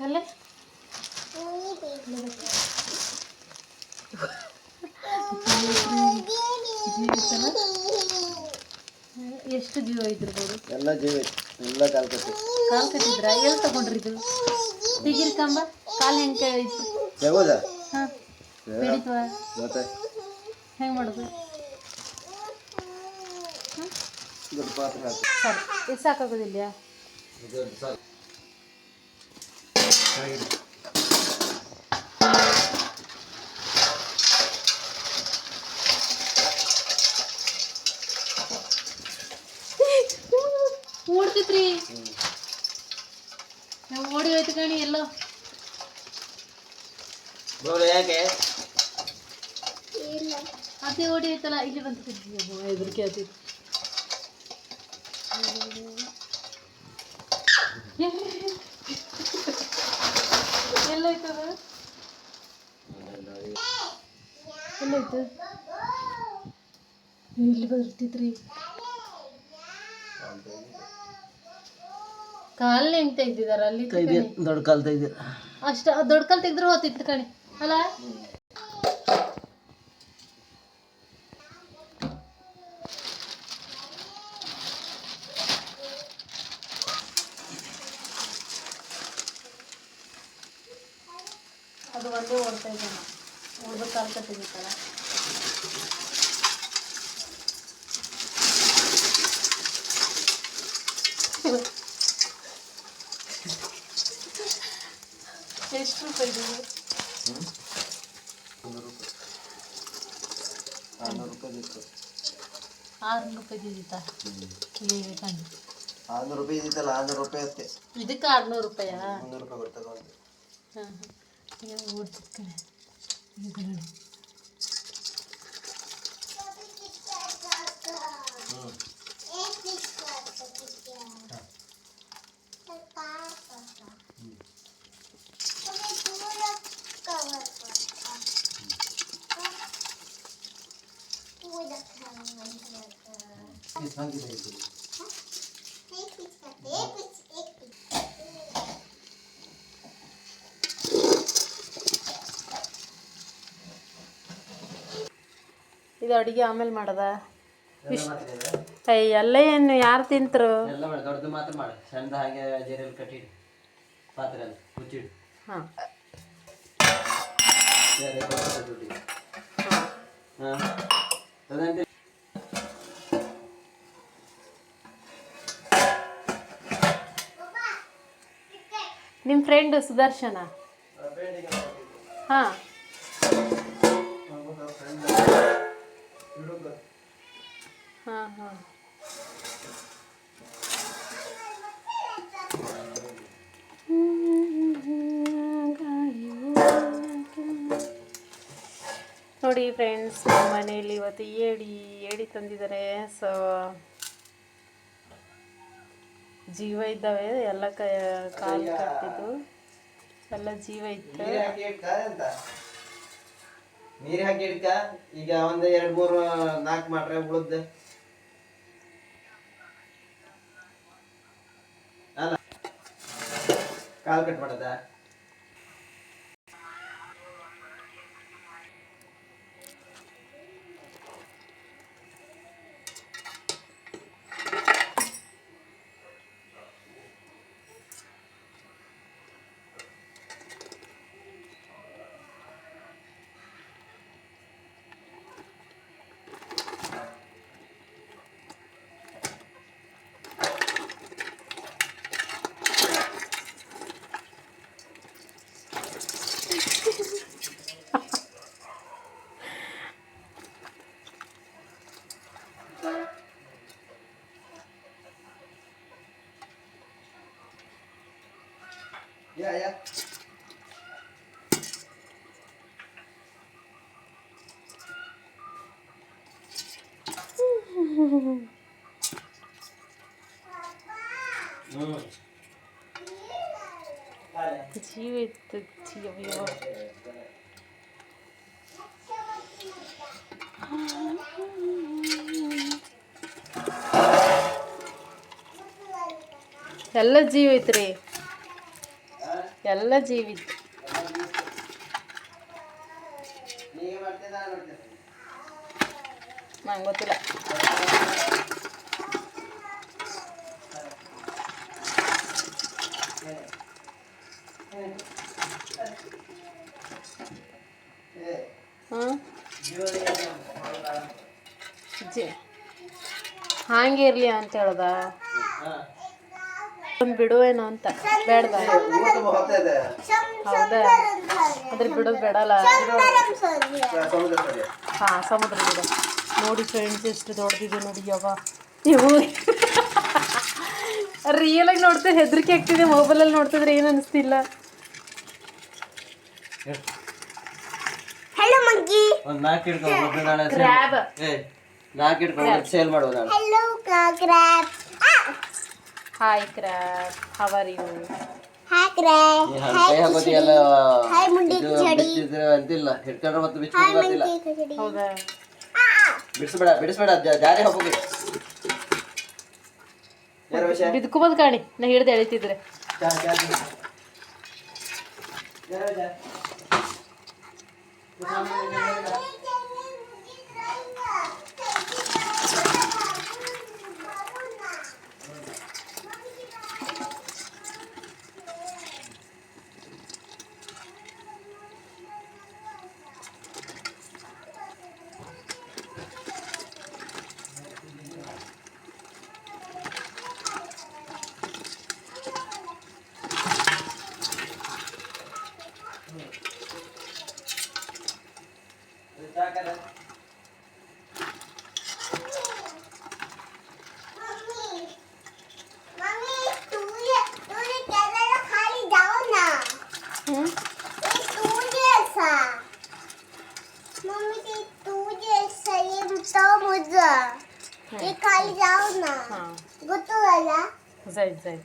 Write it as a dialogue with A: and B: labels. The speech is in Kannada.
A: ಅಲ್ಲೇ ಎಷ್ಟು ಜೀವ ಇದ್ರಬಹುದು?
B: ಎಲ್ಲ ಜೀವ ಎಲ್ಲ ಕಾಲ್
A: ಕಟ್ಟಿದ್ರ? ಎಲ್ಲಿ ತಗೊಂಡ್ರಿ ಇದು ಬಿಗಿರಿ ಕಂಬ? ಕಾಲು ಹೆಂಗೆ ಇತ್ತು? ಹಾಂ ಹಿಡಿತವ ಹೆಂಗೆ ಮಾಡೋದು? ಸರಿ ಎಷ್ಟು ಸಾಕಾಗೋದಿಲ್ಲ? ಓಡ್ತಿತ್ರಿ ಓಡಿ ಹೋಯ್ತು ಕಣಿ ಎಲ್ಲೋ.
B: ಯಾಕೆ
A: ಅದೇ ಓಡಿ ಹೋಯ್ತಲ್ಲ, ಇಲ್ಲಿ ಬಂತು ಹೆದರಿಕೆ ಆತಿತ್ತು. ಎಲ್ಲೋಯ್ತದ? ಎಲ್ಲೋಯ್ತು? ಇಲ್ಲಿ ಬರ್ತಿದ್ರಿ ಕಾಲ್ ಹೆಂಗ್ ತೆಗ್ದಿದಾರ ಅಲ್ಲಿ?
B: ದೊಡ್ಡ ಕಾಲ್ ತೆಗ್ದಿರ
A: ಅಷ್ಟ ದೊಡ್ಡ ಕಾಲ್ ತೆಗ್ದ್ರೆ ಹೋತಿತ್ತು ಕಣಿ ಅಲ್ಲ? ಅದು ಒಂದೇ ಓಡ್ತಾ ಇದ್ದಾನೆ, ಹುಡುಗ ಕಾಲ್ ಕಟ್ಟಿರ್ತಾರ. ಎಷ್ಟು ರೂಪಾಯಿ ಇದೆ?
B: 600 ರೂಪಾಯಿ ಇತ್ತು.
A: 600 ರೂಪಾಯಿ ಇದ್ದಿತ್ತಾ? ಇಲ್ಲಿ ಕಣ್ಣು
B: 600 ರೂಪಾಯಿ ಇದ್ದಿತ್ತಲ್ಲ, 600 ರೂಪಾಯಿ ಅಷ್ಟೇ.
A: ಇದಕ್ಕೆ 600 ರೂಪಾಯಾ?
B: 300 ರೂಪಾಯಿ ಬರ್ತದೆ ಒಂದು.
A: ಹಾಂ ಹಾಂ ಓಡ್ತಿತ್ತು ಕಣೆ ಇದು ನೋಡಿ. ಇದು ಅಡುಗೆ ಆಮೇಲೆ ಮಾಡದ? ಎಲ್ಲ ಏನು ಯಾರು ತಿಂತರು?
B: ಎಲ್ಲ ಮಾಡಿ ದೊಡ್ಡದು ಮಾತ್ರ ಮಾಡಿ, ಸಣ್ಣದ ಹಾಗೆ ಜೀರಲ್ಲಿ ಕಟ್ಟಿಡಿ ಪಾತ್ರೆಯಲ್ಲಿ ಮುಚ್ಚಿಡಿ.
A: ಹಾಂ ನಿಮ್ಮ ಫ್ರೆಂಡ್ ಸುದರ್ಶನ? ಹಾಂ ಹಾಂ ಹಾಂ ನೋಡಿ ಫ್ರೆಂಡ್ಸ್, ನಮ್ಮ ಮನೆಯಲ್ಲಿ ಇವತ್ತು ಏಡಿ ತಂದಿದ್ದಾರೆ. ಸೊ ಜೀವ ಇದ್ದಾವೆ, ಎಲ್ಲ ಕಾಲು ಕಟ್ಟಿದ್ದು ಎಲ್ಲ ಜೀವ ಇತ್ತು.
B: ನೀರು ಹಾಕಿ ಇಡ್ಕ. ಈಗ ಒಂದು 2 3 4 ಮಾಡ್ರೆ ಉಳಿದ ಅಲ್ಲ ಕಾಲು ಕಟ್ ಮಾಡದ. Yeah.
A: ಜೀವ ಇತ್ತು ಜೀವ. ಎಲ್ಲ ಜೀವ ಐತ್ರಿ. ಎಲ್ಲ ಜೀವಿ
B: ನೀವೇ ಮಾಡ್ತೀರಾ ನಾನು ಮಾಡ್ತೀನಿ
A: ನಂಗೆ ಗೊತ್ತಿಲ್ಲ. ಹಾಂ ಹಾಗೆ ಇರಲಿ ಅಂತ ಹೇಳ್ದ. ಒಂದು ಬಿಡುವೇನೋ ಅಂತ ಬೇಡದ. ಹೌದಾ ಅದ್ರ ಬಿಡೋದು ಬೇಡಲ್ಲ. ಹಾಂ ಸಮುದ್ರ ಬಿಡ ನೋಡಿ ಫ್ರೆಂಡ್ಸ್ ಎಷ್ಟು ದೊಡ್ಡದಿದೆ ನೋಡಿ. ಇವು ರಿಯಲಾಗಿ ನೋಡ್ತಾ ಹೆದರಿಕೆ ಆಗ್ತಿದೆ. ಮೊಬೈಲಲ್ಲಿ ನೋಡ್ತಿದ್ರೆ ಏನು ಅನಿಸ್ತಿಲ್ಲ.
B: ಒಂದು 4 ಇಟ್ಕೊಂಡು ನಾಳೆ
A: ಕ್ರ್ಯಾಬ್
B: 4 ಇಟ್ಕೊಂಡು ಸೇಲ್ ಮಾಡೋದು ನಾನು.
A: Hi crab, how are you?
B: ಈ ಕೈ ಹಾಕೋದು ಎಲ್ಲ ಇದು ಬಿಚ್ಚಿದ್ರೆ ಅಂತಿಲ್ಲ, ಹಿಡ್ಕೊಂಡ್ರೆ ಮತ್ತೆ ಬಿಚ್ಚಿದ್ರೆ ಅಂತಿಲ್ಲ.
A: ಹೌದಾ
B: ಬಿಡಿಸ್ಬೇಡ ಜಾರಿ ಹೋಗಿ.
A: ಬಿದ್ಕೋಬೋದು ಕಾಣಿ ನಾ ಹಿಡ್ದು ಎಳಿತಿದ್ರೆ. जायचं